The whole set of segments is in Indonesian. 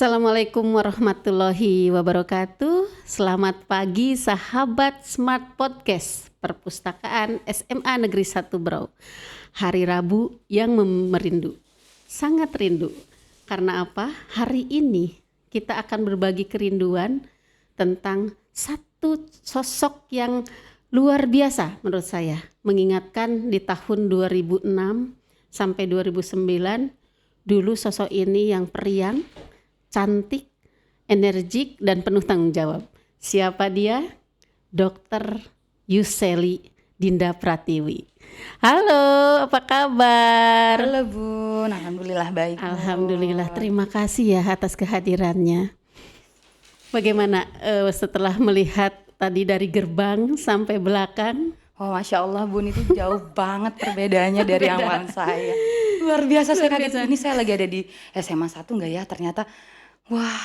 Assalamualaikum warahmatullahi wabarakatuh. Selamat pagi sahabat Smart Podcast Perpustakaan SMA Negeri 1 Berau. Hari Rabu yang merindu, sangat rindu. Karena apa? Hari ini kita akan berbagi kerinduan tentang satu sosok yang luar biasa menurut saya. Mengingatkan di tahun 2006 sampai 2009, dulu sosok ini yang periang, cantik, energik, dan penuh tanggung jawab. Siapa dia? Dr. Yuseli Dinda Pratiwi. Halo, apa kabar? Halo Bun, alhamdulillah baik. Alhamdulillah, terima kasih ya atas kehadirannya. Bagaimana setelah melihat tadi dari gerbang sampai belakang? Oh, Masya Allah Bun, itu jauh banget perbedaannya dari amalan saya. Luar biasa, saya kaget. Ini saya lagi ada di SMA 1 enggak ya? Ternyata wah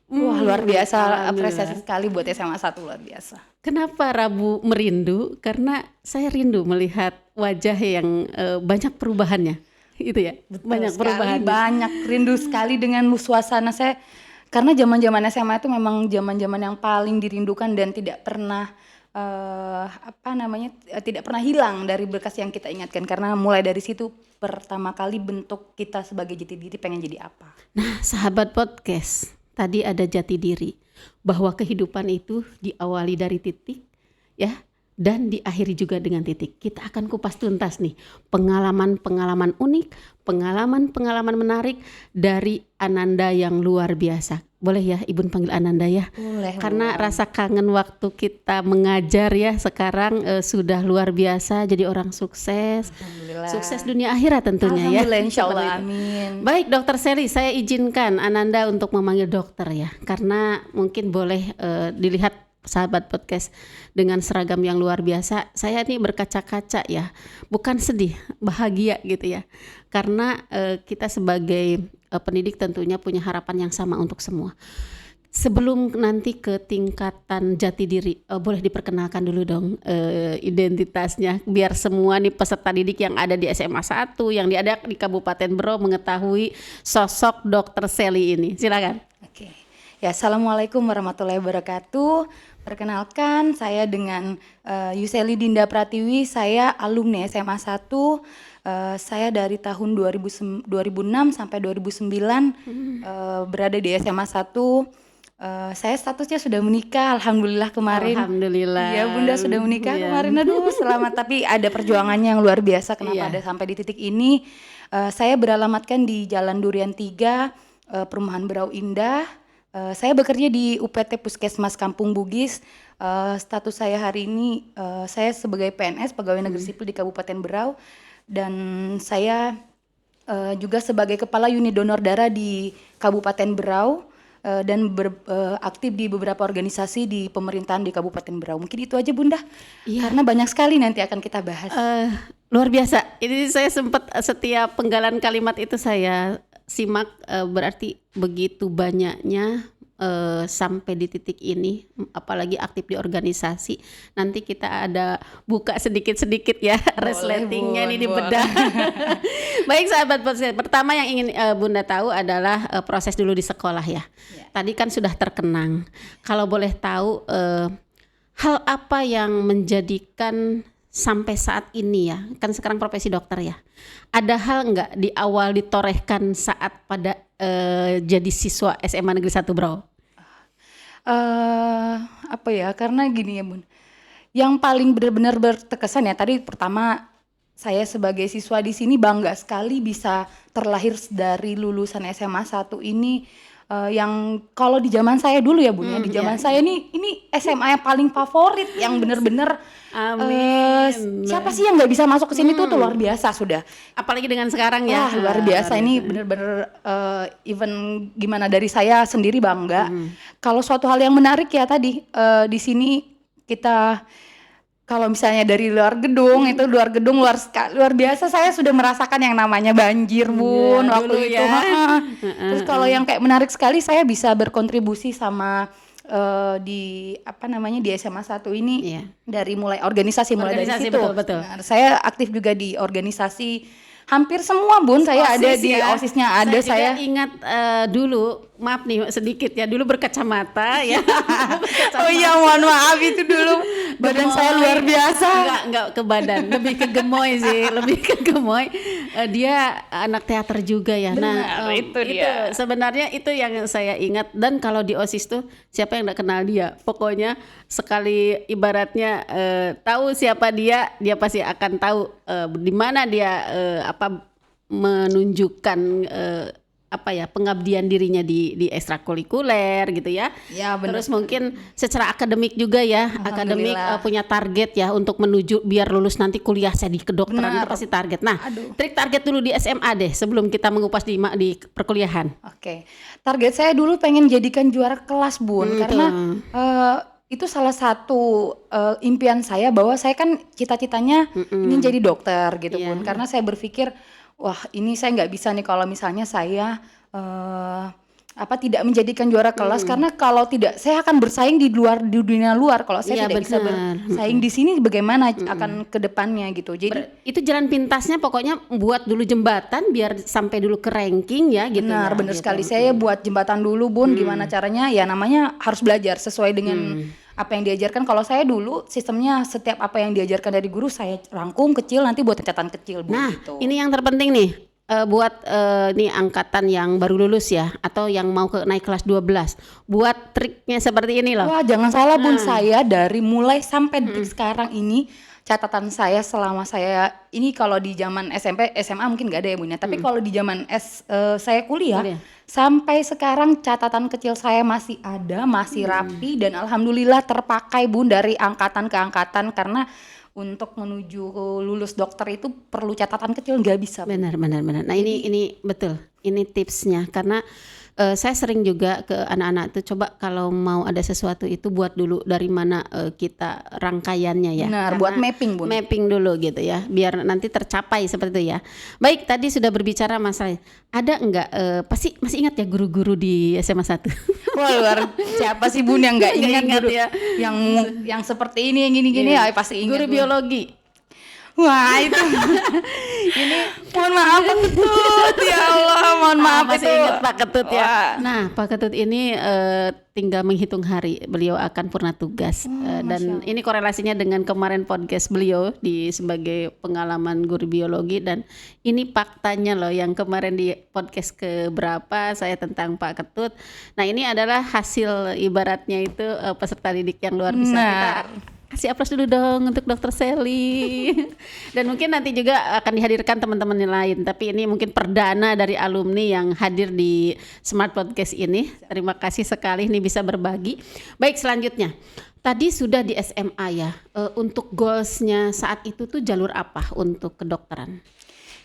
luar biasa, apresiasi sekali buat SMA 1, luar biasa. Kenapa Rabu merindu? Karena saya rindu melihat wajah yang banyak perubahannya, itu ya. Betul banyak sekali, perubahan. banyak rindu sekali dengan suasana saya. Karena zaman-zaman SMA itu memang zaman-zaman yang paling dirindukan dan tidak pernah tidak pernah hilang dari berkas yang kita ingatkan. Karena mulai dari situ pertama kali bentuk kita sebagai jati diri pengen jadi apa. Nah, sahabat podcast, tadi ada jati diri, bahwa kehidupan itu diawali dari titik ya, dan diakhiri juga dengan titik. Kita akan kupas tuntas nih pengalaman-pengalaman unik, pengalaman-pengalaman menarik dari Ananda yang luar biasa. Boleh ya Ibu panggil Ananda ya? Boleh. Karena rasa kangen waktu kita mengajar ya, sekarang sudah luar biasa jadi orang sukses. Sukses dunia akhirat tentunya ya. Alhamdulillah, insyaallah, amin. Baik Dokter Seli, saya izinkan Ananda untuk memanggil dokter ya, karena mungkin boleh dilihat sahabat podcast dengan seragam yang luar biasa. Saya ini berkaca-kaca ya, bukan sedih, bahagia gitu ya, karena kita sebagai pendidik tentunya punya harapan yang sama untuk semua. Sebelum nanti ke tingkatan jati diri, boleh diperkenalkan dulu dong identitasnya, biar semua nih peserta didik yang ada di SMA 1, yang ada di Kabupaten Berau mengetahui sosok Dokter Seli ini. Silakan. Oke. Ya, Assalamualaikum warahmatullahi wabarakatuh. Perkenalkan, saya dengan Yuseli Dinda Pratiwi, saya alumni SMA 1. Saya dari tahun 2006 sampai 2009 berada di SMA 1. Saya statusnya sudah menikah, alhamdulillah kemarin. Alhamdulillah. Iya, Bunda sudah menikah kemarin. Aduh, selamat. Tapi ada perjuangannya yang luar biasa. Kenapa ada sampai di titik ini? Saya beralamatkan di Jalan Durian 3, Perumahan Berau Indah. Saya bekerja di UPT Puskesmas Kampung Bugis. Status saya hari ini saya sebagai PNS, pegawai negeri sipil di Kabupaten Berau, dan saya juga sebagai kepala unit donor darah di Kabupaten Berau, dan aktif di beberapa organisasi di pemerintahan di Kabupaten Berau. Mungkin itu aja Bunda, karena banyak sekali nanti akan kita bahas. Luar biasa. Ini saya sempat setiap penggalan kalimat itu saya simak, berarti begitu banyaknya sampai di titik ini, apalagi aktif di organisasi. Nanti kita ada buka sedikit-sedikit ya, resletingnya ini dibedah. Baik sahabat podcast, pertama yang ingin Bunda tahu adalah proses dulu di sekolah ya. Tadi kan sudah terkenang. Kalau boleh tahu hal apa yang menjadikan sampai saat ini ya, kan sekarang profesi dokter ya, ada hal nggak di awal ditorehkan saat pada jadi siswa SMA Negeri 1 Berau? Karena gini ya Bun, yang paling benar-benar berkesan ya, tadi pertama saya sebagai siswa di sini bangga sekali bisa terlahir dari lulusan SMA 1 ini. Yang kalau di zaman saya dulu ya Bun ya, di zaman saya ini SMA yang paling favorit, yang benar-benar siapa sih yang nggak bisa masuk ke sini tuh luar biasa sudah. Apalagi dengan sekarang ya. Luar biasa, ini benar-benar even gimana dari saya sendiri bangga. Kalau suatu hal yang menarik ya tadi di sini kita, kalau misalnya dari luar gedung itu luar biasa, saya sudah merasakan yang namanya banjir Bun waktu itu. Terus kalau yang kayak menarik sekali, saya bisa berkontribusi sama di SMA 1 ini dari mulai organisasi dari situ. Betul. Nah, saya aktif juga di organisasi hampir semua Bun, saya ada di OSIS-nya ada. Saya ingat dulu maaf nih sedikit ya, dulu berkacamata ya. Oh iya, mohon maaf itu dulu badan saya luar biasa. Enggak ke badan, lebih ke gemoy sih, lebih ke gemoy. Dia anak teater juga ya. Benar, itu dia. Sebenarnya itu yang saya ingat. Dan kalau di OSIS tuh siapa yang enggak kenal dia? Pokoknya sekali ibaratnya tahu siapa dia pasti akan tahu di mana dia menunjukkan pengabdian dirinya di ekstrakurikuler gitu ya. Ya, benar. Terus mungkin secara akademik juga ya, akademik punya target ya untuk menuju biar lulus nanti kuliah saya di kedokteran. Itu pasti target. Nah, trik target dulu di SMA deh sebelum kita mengupas di perkuliahan. Oke. Target saya dulu pengen jadikan juara kelas, Bun, karena itu salah satu impian saya, bahwa saya kan cita-citanya ingin jadi dokter gitu, Bun. Karena saya berpikir, wah ini saya nggak bisa nih kalau misalnya saya tidak menjadikan juara kelas, karena kalau tidak saya akan bersaing di dunia luar. Kalau saya tidak bisa bersaing di sini, bagaimana akan ke depannya gitu. Jadi itu jalan pintasnya pokoknya buat dulu jembatan biar sampai dulu ke ranking ya gitu. Benar sekali. Saya buat jembatan dulu, Bun. Gimana caranya? Ya namanya harus belajar sesuai dengan apa yang diajarkan. Kalau saya dulu sistemnya setiap apa yang diajarkan dari guru saya rangkum kecil, nanti buat catatan kecil, Bu. Nah, gitu. ini yang terpenting nih buat nih angkatan yang baru lulus ya, atau yang mau naik kelas 12. Buat triknya seperti ini loh. Wah, jangan salah, Bun. Saya dari mulai sampai detik sekarang ini, catatan saya selama saya ini, kalau di zaman SMP, SMA mungkin nggak ada ya, Bun ya. Tapi kalau di zaman saya kuliah, sampai sekarang catatan kecil saya masih ada, masih rapi, dan alhamdulillah terpakai, Bun, dari angkatan ke angkatan. Karena untuk menuju lulus dokter itu perlu catatan kecil, nggak bisa. Benar. Nah, ini betul. Ini tipsnya, karena saya sering juga ke anak-anak itu, coba kalau mau ada sesuatu itu buat dulu dari mana kita rangkaiannya ya. Benar, karena buat mapping, Bun. Mapping dulu gitu ya, biar nanti tercapai seperti itu ya. Baik, tadi sudah berbicara masalah. Ada enggak pasti masih ingat ya guru-guru di SMA 1? Wah, luar siapa sih, Bun, yang nggak ingat guru ya. yang seperti ini, yang gini-gini, ya pasti ingat. Guru biologi. Wah, itu ini mohon maaf Pak Ketut, ya Allah, mohon maaf. Masih itu ingat Pak Ketut ya. Wah. Nah, Pak Ketut ini tinggal menghitung hari beliau akan purna tugas. Dan ini korelasinya dengan kemarin podcast beliau sebagai pengalaman guru biologi, dan ini faktanya loh yang kemarin di podcast keberapa saya tentang Pak Ketut. Nah, ini adalah hasil ibaratnya itu peserta didik yang luar biasa. Kita kasih aplaus dulu dong untuk Dr. Sally. Dan mungkin nanti juga akan dihadirkan teman-teman yang lain. Tapi ini mungkin perdana dari alumni yang hadir di Smart Podcast ini. Terima kasih sekali ini bisa berbagi. Baik, selanjutnya. Tadi sudah di SMA ya. Untuk goalsnya saat itu tuh jalur apa untuk kedokteran?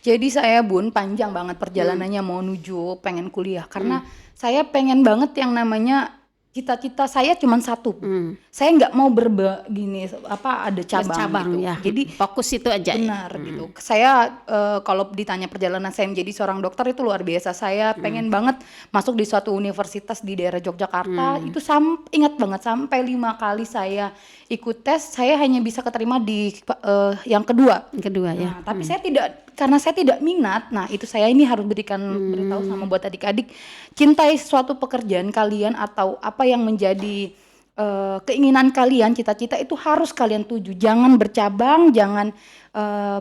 Jadi saya, Bun, panjang banget perjalanannya mau menuju pengen kuliah. Karena saya pengen banget yang namanya cita-cita saya cuma satu. Saya nggak mau ada cabang gitu. Ya. Jadi fokus itu aja. Benar gitu. Saya kalau ditanya perjalanan saya menjadi seorang dokter itu luar biasa. Saya pengen banget masuk di suatu universitas di daerah Yogyakarta. Itu ingat banget sampai 5 kali saya ikut tes, saya hanya bisa keterima di yang kedua. Ya. Tapi karena saya tidak minat. Nah, itu saya ini harus beritahu sama buat adik-adik, cintai suatu pekerjaan kalian atau apa yang menjadi keinginan kalian, cita-cita itu harus kalian tuju. Jangan bercabang, jangan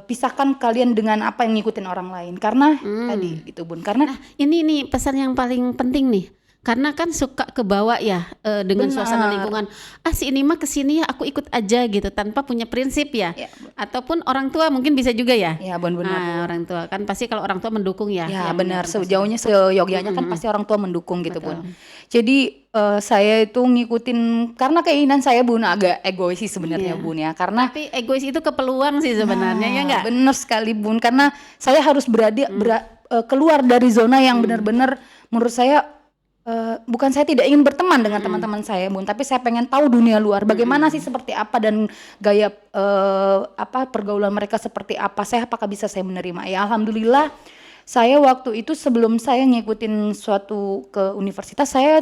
pisahkan kalian dengan apa yang ngikutin orang lain. Karena tadi gitu, Bun. Karena ini pesan yang paling penting nih. Karena kan suka kebawa ya dengan suasana lingkungan. Si ini mah kesini ya aku ikut aja gitu tanpa punya prinsip ya. Ataupun orang tua mungkin bisa juga ya. Ya, benar. Orang tua kan pasti kalau orang tua mendukung ya. Ya benar. Sejauhnya seyogyanya kan pasti orang tua mendukung gitu, Bun. Jadi saya itu ngikutin karena keinginan saya, Bun, agak egois sih sebenarnya, Bun ya. Karena tapi egois itu keperluan sih sebenarnya, ya enggak? Benar sekali, Bun. Karena saya harus keluar dari zona yang benar-benar menurut saya bukan saya tidak ingin berteman dengan teman-teman saya, Bun, tapi saya pengen tahu dunia luar, bagaimana sih, seperti apa, dan gaya pergaulan mereka seperti apa, apakah bisa saya menerima. Ya alhamdulillah saya waktu itu sebelum saya ngikutin suatu ke universitas, saya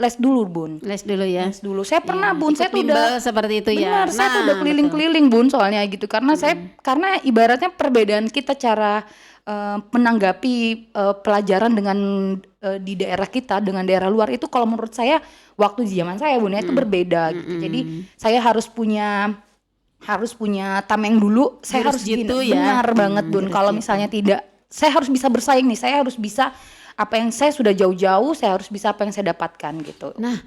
les dulu Bun. Les dulu ya. Les dulu. Saya pernah Iya, Bun, ikut saya tuh bimbel udah seperti itu ya. benar, saya tuh udah Nah, keliling-keliling Bun soalnya gitu. Karena ibaratnya perbedaan kita cara menanggapi pelajaran dengan di daerah kita dengan daerah luar itu kalau menurut saya waktu di zaman saya Bun ya itu berbeda gitu. Jadi saya harus punya tameng dulu, saya Jurus harus gini, jitu ya. benar banget Bun. Jurus Kalau jitu. misalnya tidak, saya harus bisa bersaing nih, saya harus bisa apa yang saya sudah jauh-jauh, saya harus bisa apa yang saya dapatkan gitu. Nah,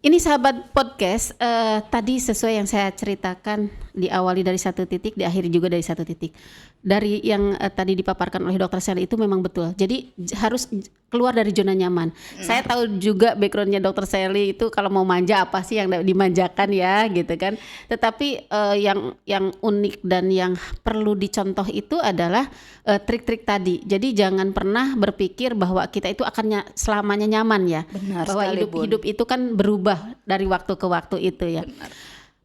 ini sahabat podcast, tadi sesuai yang saya ceritakan, diawali dari satu titik, diakhiri juga dari satu titik. Dari yang tadi dipaparkan oleh Dokter Sally itu memang betul. Jadi harus keluar dari zona nyaman. Saya tahu juga backgroundnya Dokter Sally itu kalau mau manja apa sih yang dimanjakan ya, gitu kan. Tetapi yang unik dan yang perlu dicontoh itu adalah trik-trik tadi. Jadi jangan pernah berpikir bahwa kita itu akan selamanya nyaman ya. Benar Bahwa sekali, Bun. hidup itu kan berubah dari waktu ke waktu itu ya. Benar.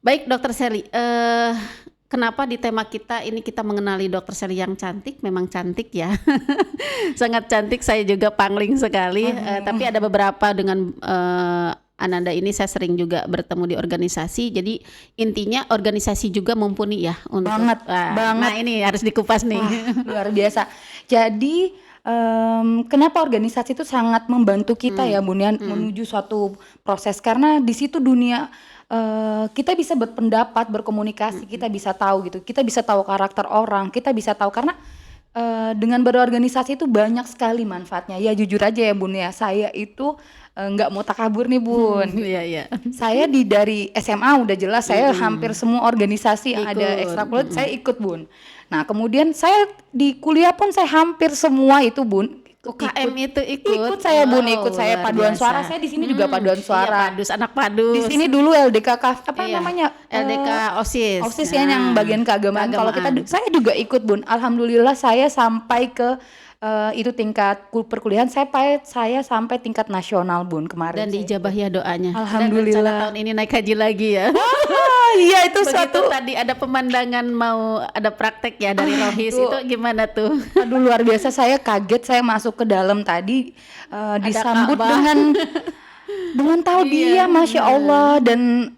Baik Dokter Sally, kenapa di tema kita ini kita mengenali Dokter Sally yang cantik, memang cantik ya. Sangat cantik, saya juga pangling sekali. Tapi ada beberapa dengan Ananda ini saya sering juga bertemu di organisasi. Jadi intinya organisasi juga mumpuni ya untuk Banget. Nah ini harus dikupas nih. Luar biasa. Jadi kenapa organisasi itu sangat membantu kita ya Bun ya, menuju suatu proses karena di situ dunia kita bisa berpendapat, berkomunikasi, kita bisa tahu gitu, kita bisa tahu karakter orang, kita bisa tahu karena dengan berorganisasi itu banyak sekali manfaatnya. Ya jujur aja ya Bun ya, saya itu nggak mau takabur nih Bun. Iya iya. Saya dari SMA udah jelas saya hampir semua organisasi yang ada Ikut. ekstrakurikuler saya ikut Bun. Nah kemudian saya di kuliah pun saya hampir semua itu Bun. UKM itu Ikut saya Bun, Wow, ikut saya luar paduan biasa. suara. Saya di sini juga paduan suara. Iya, padus, anak padus. Di sini dulu LDK apa Iya, namanya? LDK OSIS. OSIS ya yang bagian keagamaan. Kalau kita saya juga ikut Bun. Alhamdulillah saya sampai ke itu tingkat perkuliahan saya sampai tingkat nasional Bun kemarin. Dan diijabah ya doanya. Alhamdulillah. Dan rencana tahun ini naik haji lagi ya. Iya itu Begitu suatu tadi ada pemandangan mau ada praktek ya dari Rohis itu. itu gimana tuh? Aduh luar biasa, saya kaget saya masuk ke dalam tadi disambut Ka'bah. dengan talbiyah Masya Allah dan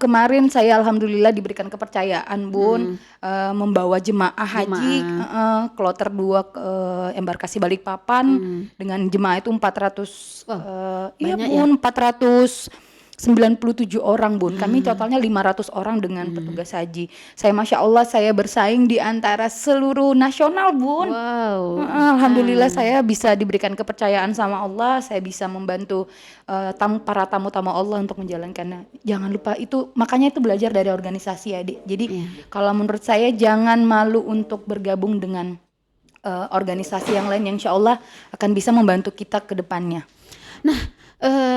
kemarin saya alhamdulillah diberikan kepercayaan Bun membawa jemaah haji kloter 2 ke embarkasi Balikpapan dengan jemaah itu 400 iya banyak Bun 497 orang Bun. Kami totalnya 500 orang dengan petugas haji. Saya Masya Allah saya bersaing di antara seluruh nasional Bun. Wow. Alhamdulillah saya bisa diberikan kepercayaan sama Allah. Saya bisa membantu para tamu-tamu Allah untuk menjalankannya. Jangan lupa itu, makanya itu belajar dari organisasi ya Dik. Jadi kalau menurut saya jangan malu untuk bergabung dengan organisasi yang lain yang insya Allah akan bisa membantu kita ke depannya. Nah,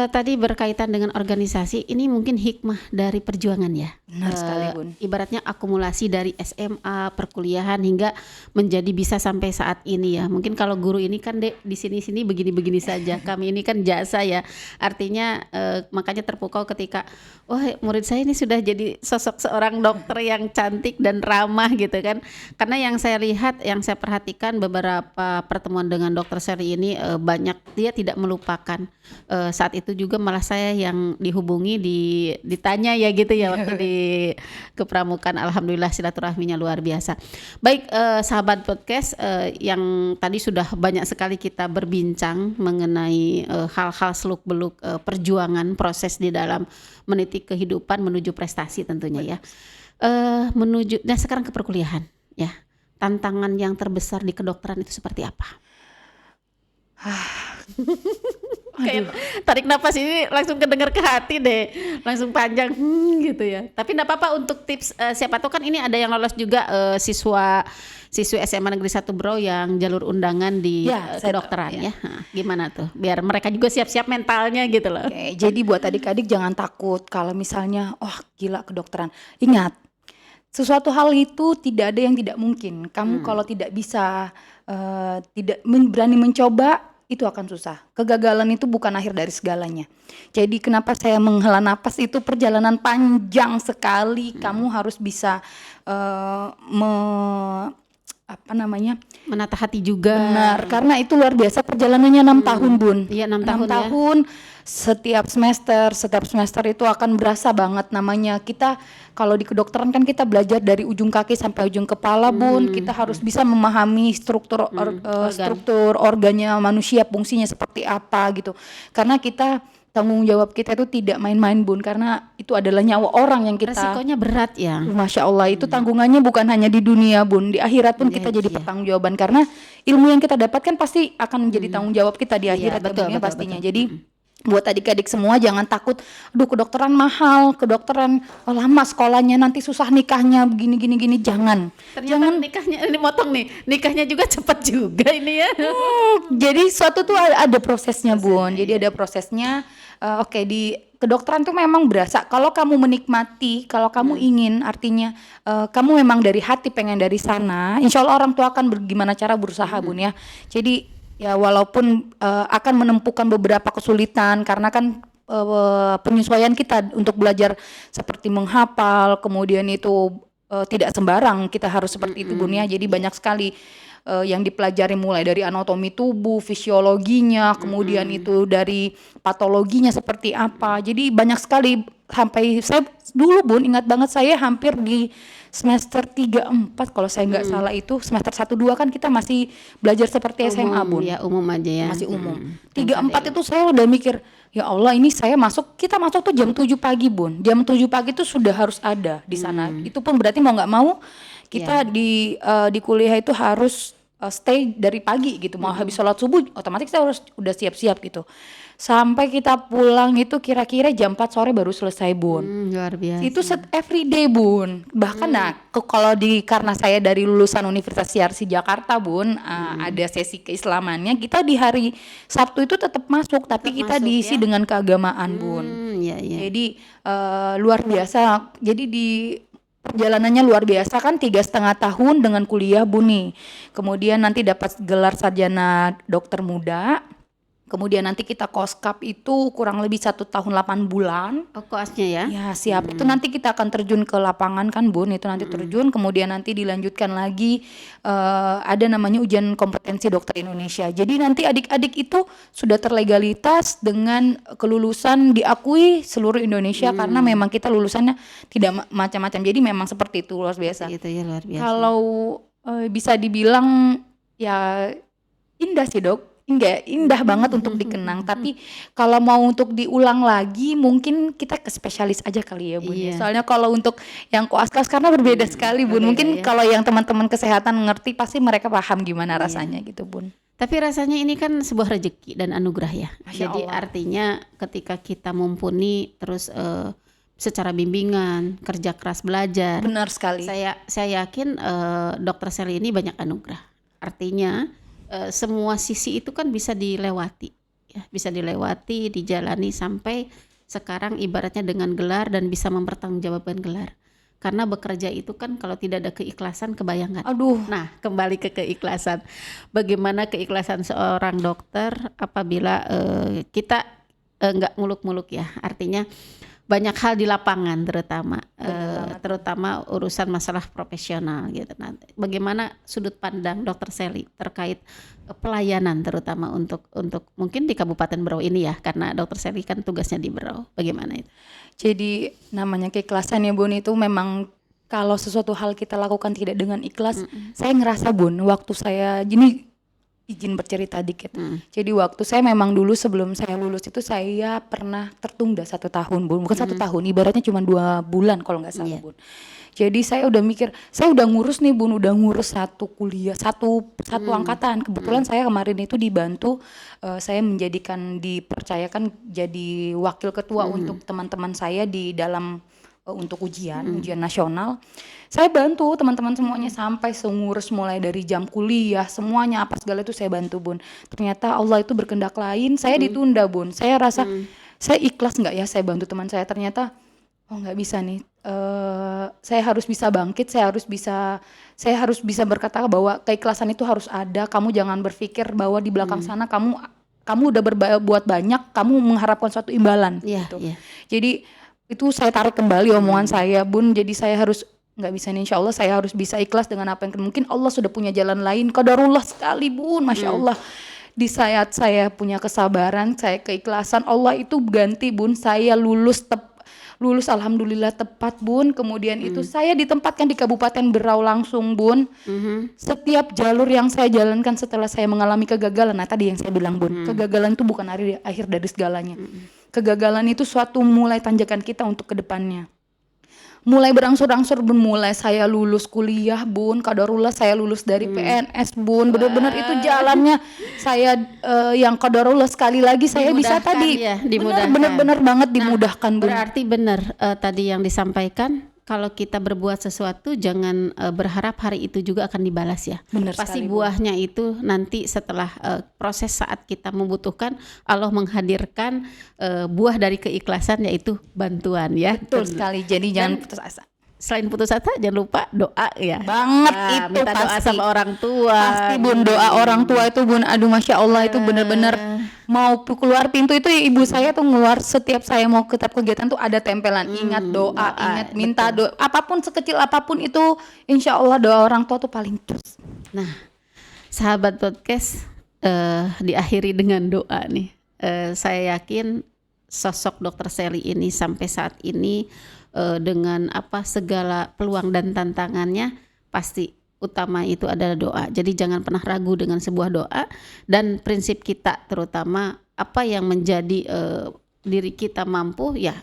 tadi berkaitan dengan organisasi, ini mungkin hikmah dari perjuangan ya. Benar sekali Bun. Ibaratnya akumulasi dari SMA, perkuliahan hingga menjadi bisa sampai saat ini ya. Mungkin kalau guru ini kan di sini-sini begini-begini saja. Kami ini kan jasa ya. Artinya makanya terpukau ketika wah murid saya ini sudah jadi sosok seorang dokter yang cantik dan ramah gitu kan. Karena yang saya lihat, yang saya perhatikan beberapa pertemuan dengan Dokter Sally ini banyak dia tidak melupakan. Saat itu juga malah saya yang dihubungi ditanya ya gitu ya waktu di kepramukan. Alhamdulillah silaturahminya luar biasa. Baik sahabat podcast yang tadi sudah banyak sekali kita berbincang mengenai hal-hal seluk-beluk perjuangan proses di dalam meniti kehidupan menuju prestasi tentunya ya. Nah sekarang ke perkuliahan ya. Tantangan yang terbesar di kedokteran itu seperti apa? Kayak tarik napas ini langsung kedengar ke hati deh, langsung panjang gitu ya. Tapi enggak apa-apa untuk tips, siapa tahu kan ini ada yang lolos juga siswi SMA Negeri 1 Brau yang jalur undangan di kedokteran ya. Nah, gimana tuh? Biar mereka juga siap-siap mentalnya gitu loh. Oke, jadi buat adik-adik jangan takut kalau misalnya gila kedokteran. Ingat, sesuatu hal itu tidak ada yang tidak mungkin. Kamu kalau tidak bisa tidak berani mencoba itu akan susah. Kegagalan itu bukan akhir dari segalanya. Jadi kenapa saya menghela napas itu perjalanan panjang sekali. Kamu harus bisa apa namanya, Menata hati juga. benar, karena itu luar biasa perjalanannya 6 tahun Bun. Iya, 6 6 tahun ya. tahun, setiap semester itu akan berasa banget namanya kita kalau di kedokteran kan kita belajar dari ujung kaki sampai ujung kepala Bun. Kita harus bisa memahami struktur organnya manusia, fungsinya seperti apa gitu. Karena kita tanggung jawab kita itu tidak main-main Bun, karena itu adalah nyawa orang yang kita. Resikonya berat ya. Masya Allah, itu tanggungannya bukan hanya di dunia Bun, di akhirat pun kita jadi pertanggungjawaban, karena ilmu yang kita dapatkan pasti akan menjadi tanggung jawab kita di akhirat betul, ya Bun, betul, pastinya. betul. Jadi buat adik-adik semua jangan takut, aduh kedokteran mahal, kedokteran lama sekolahnya, nanti susah nikahnya, begini, jangan. Ternyata nikahnya, ini motong nih, nikahnya juga cepat juga ini ya. Jadi suatu tuh ada prosesnya Bun, jadi ada prosesnya. Oke, di kedokteran tuh memang berasa kalau kamu menikmati, kalau kamu ingin, artinya kamu memang dari hati pengen dari sana, insya Allah orang tua akan bagaimana cara berusaha Bun ya. Jadi ya walaupun akan menempuhkan beberapa kesulitan, karena kan penyesuaian kita untuk belajar seperti menghafal, kemudian itu tidak sembarang kita harus seperti itu Bun ya. Jadi banyak sekali yang dipelajari, mulai dari anatomi tubuh, fisiologinya, kemudian itu dari patologinya seperti apa. Jadi banyak sekali, sampai saya dulu Bun ingat banget, saya hampir di semester 3-4 kalau saya nggak salah, itu semester 1-2 kan kita masih belajar seperti SMA Bun. Ya umum aja ya. Masih umum. 3-4 itu saya udah mikir, ya Allah ini kita masuk tuh jam 7 pagi Bun. Jam 7 pagi tuh sudah harus ada di sana. Itu pun berarti mau nggak mau kita di kuliah itu harus stay dari pagi gitu. Mau habis sholat subuh otomatis kita harus udah siap-siap gitu. Sampai kita pulang itu kira-kira jam 4 sore baru selesai Bun. Luar biasa. Itu every day Bun. Bahkan kalau karena saya dari lulusan Universitas CRC Jakarta Bun, ada sesi keislamannya, kita di hari Sabtu itu tetap masuk, tapi kita diisi dengan keagamaan Bun. Iya. Jadi luar biasa. Jadi di perjalanannya luar biasa kan, 3,5 tahun dengan kuliah Bun nih. Kemudian nanti dapat gelar sarjana dokter muda. Kemudian nanti kita koskap itu kurang lebih 1 tahun 8 bulan. Oh, koasnya ya? Ya siap, itu nanti kita akan terjun ke lapangan kan Bun, itu nanti terjun, kemudian nanti dilanjutkan lagi ada namanya ujian kompetensi dokter Indonesia. Jadi nanti adik-adik itu sudah terlegalitas dengan kelulusan diakui seluruh Indonesia, karena memang kita lulusannya tidak macam-macam, jadi memang seperti itu, luar biasa. Itu ya luar biasa. Kalau bisa dibilang ya indah sih Dok. Enggak, indah banget untuk dikenang. Tapi kalau mau untuk diulang lagi, mungkin kita ke spesialis aja kali ya Bun. Iya. Soalnya kalau untuk yang koas-koas karena berbeda sekali Bun. Mungkin kalau yang teman-teman kesehatan ngerti, pasti mereka paham gimana rasanya gitu Bun. Tapi rasanya ini kan sebuah rezeki dan anugerah ya. Masya Jadi Allah. artinya ketika kita mumpuni, terus secara bimbingan, kerja keras belajar. Benar sekali. Saya yakin Dokter Sally ini banyak anugerah. Artinya semua sisi itu kan bisa dilewati, ya, bisa dilewati, dijalani sampai sekarang ibaratnya dengan gelar dan bisa mempertanggungjawabkan gelar. Karena bekerja itu kan kalau tidak ada keikhlasan, kebayangkan. Aduh. Nah, kembali ke keikhlasan. Bagaimana keikhlasan seorang dokter apabila kita nggak muluk-muluk ya. Artinya banyak hal di lapangan terutama urusan masalah profesional gitu. Nah, bagaimana sudut pandang Dokter Sally terkait pelayanan terutama untuk mungkin di Kabupaten Berau ini ya, karena Dokter Sally kan tugasnya di Berau. Bagaimana itu? Jadi namanya keikhlasan ya Bun, itu memang kalau sesuatu hal kita lakukan tidak dengan ikhlas, saya ngerasa Bun, waktu saya izin bercerita dikit. Jadi waktu saya memang dulu sebelum saya lulus itu saya pernah tertunda 1 tahun Bun, bukan 1 tahun, ibaratnya cuma 2 bulan kalau nggak salah Bun. Jadi saya udah mikir, saya udah ngurus nih Bun, udah ngurus satu kuliah, satu angkatan. Kebetulan saya kemarin itu dibantu, saya dipercayakan jadi wakil ketua untuk teman-teman saya di dalam untuk ujian nasional. Saya bantu teman-teman semuanya sampai ngurus mulai dari jam kuliah, semuanya apa segala itu saya bantu Bun. Ternyata Allah itu berkehendak lain, saya ditunda Bun. Saya rasa saya ikhlas nggak ya saya bantu teman saya, ternyata nggak bisa nih. Saya harus bisa bangkit, saya harus bisa berkata bahwa keikhlasan itu harus ada. Kamu jangan berpikir bahwa di belakang sana kamu udah berbuat banyak, kamu mengharapkan suatu imbalan gitu. Jadi itu saya tarik kembali omongan saya Bun, jadi saya harus nggak bisa nih, insya Allah saya harus bisa ikhlas dengan apa yang mungkin Allah sudah punya jalan lain. Qadarullah sekali Bun, Masya Allah. Di saat saya punya kesabaran, saya keikhlasan, Allah itu ganti Bun, saya lulus alhamdulillah tepat Bun. Kemudian itu saya ditempatkan di Kabupaten Berau langsung Bun. Setiap jalur yang saya jalankan setelah saya mengalami kegagalan, nah tadi yang saya bilang Bun, kegagalan itu bukan akhir dari segalanya. Kegagalan itu suatu mulai tanjakan kita untuk kedepannya. Mulai berangsur-angsur Bun, mulai saya lulus kuliah Bun, qadarullah saya lulus dari PNS Bun, benar-benar itu jalannya saya yang qadarullah sekali lagi saya bisa Dimudahkan tadi ya, dimudahkan. benar-benar banget dimudahkan Bun. Berarti benar tadi yang disampaikan, kalau kita berbuat sesuatu jangan berharap hari itu juga akan dibalas ya. Benar Pasti sekali, Bu. buahnya itu nanti setelah proses saat kita membutuhkan, Allah menghadirkan buah dari keikhlasan, yaitu bantuan ya. Betul sekali, jadi jangan putus asa. Selain putus asa, jangan lupa doa ya. Banget itu minta doa pasti. sama orang tua. Pasti Bun, doa orang tua itu Bun, aduh Masya Allah itu benar-benar mau keluar pintu itu ibu saya tuh ngeluar setiap saya mau ke kegiatan tuh ada tempelan ingat doa, ingat minta doa, apapun sekecil apapun itu Insya Allah doa orang tua tuh paling terus. Nah, sahabat podcast, diakhiri dengan doa nih. Saya yakin sosok Dr. Sally ini sampai saat ini dengan segala peluang dan tantangannya, pasti utama itu adalah doa. Jadi jangan pernah ragu dengan sebuah doa, dan prinsip kita terutama apa yang menjadi diri kita mampu ya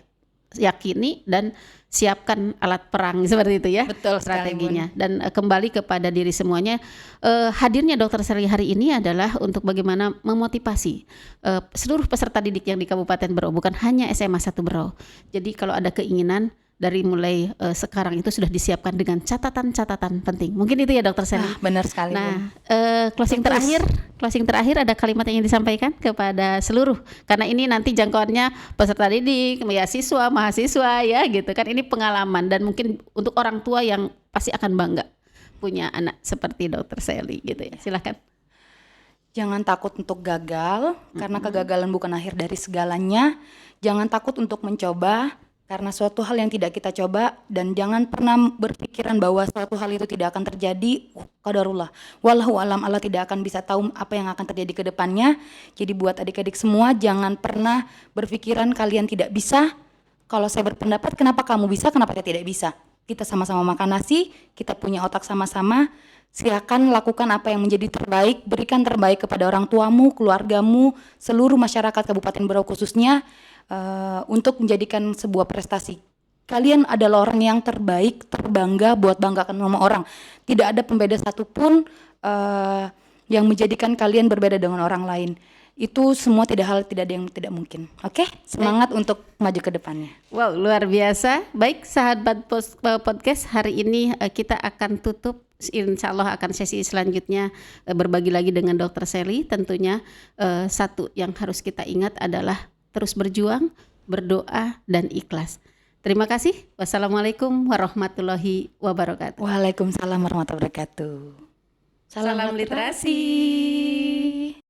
yakini dan siapkan alat perang seperti itu ya. Betul sekali, strateginya. Dan kembali kepada diri semuanya. Hadirnya Dr. Sally hari ini adalah untuk bagaimana memotivasi seluruh peserta didik yang di Kabupaten Berau, bukan hanya SMA 1 Berau. Jadi kalau ada keinginan dari mulai sekarang itu sudah disiapkan dengan catatan-catatan penting. Mungkin itu ya Dr. Sally. Benar sekali Bun. Nah, closing terakhir ada kalimat yang ingin disampaikan kepada seluruh, karena ini nanti jangkauannya peserta didik, mahasiswa ya gitu kan. Ini pengalaman dan mungkin untuk orang tua yang pasti akan bangga punya anak seperti Dr. Sally gitu ya. Silakan. Jangan takut untuk gagal, karena kegagalan bukan akhir dari segalanya. Jangan takut untuk mencoba, karena suatu hal yang tidak kita coba, dan jangan pernah berpikiran bahwa suatu hal itu tidak akan terjadi. Qadarullah. Wallahu alam, Allah tidak akan bisa tahu apa yang akan terjadi ke depannya. Jadi buat adik-adik semua, jangan pernah berpikiran kalian tidak bisa. Kalau saya berpendapat, kenapa kamu bisa, kenapa saya tidak bisa? Kita sama-sama makan nasi, kita punya otak sama-sama. Silakan lakukan apa yang menjadi terbaik, berikan terbaik kepada orang tuamu, keluargamu, seluruh masyarakat Kabupaten Berau khususnya, untuk menjadikan sebuah prestasi. Kalian adalah orang yang terbaik, terbangga, buat banggakan sama orang. Tidak ada pembeda satupun yang menjadikan kalian berbeda dengan orang lain. Itu semua tidak ada yang tidak mungkin. Oke? Semangat untuk maju ke depannya. Wow, luar biasa. Baik sahabat podcast, hari ini kita akan tutup. Insya Allah akan sesi selanjutnya berbagi lagi dengan Dr. Sally. Tentunya satu yang harus kita ingat adalah terus berjuang, berdoa, dan ikhlas. Terima kasih. Wassalamualaikum warahmatullahi wabarakatuh. Waalaikumsalam warahmatullahi wabarakatuh. Salam literasi.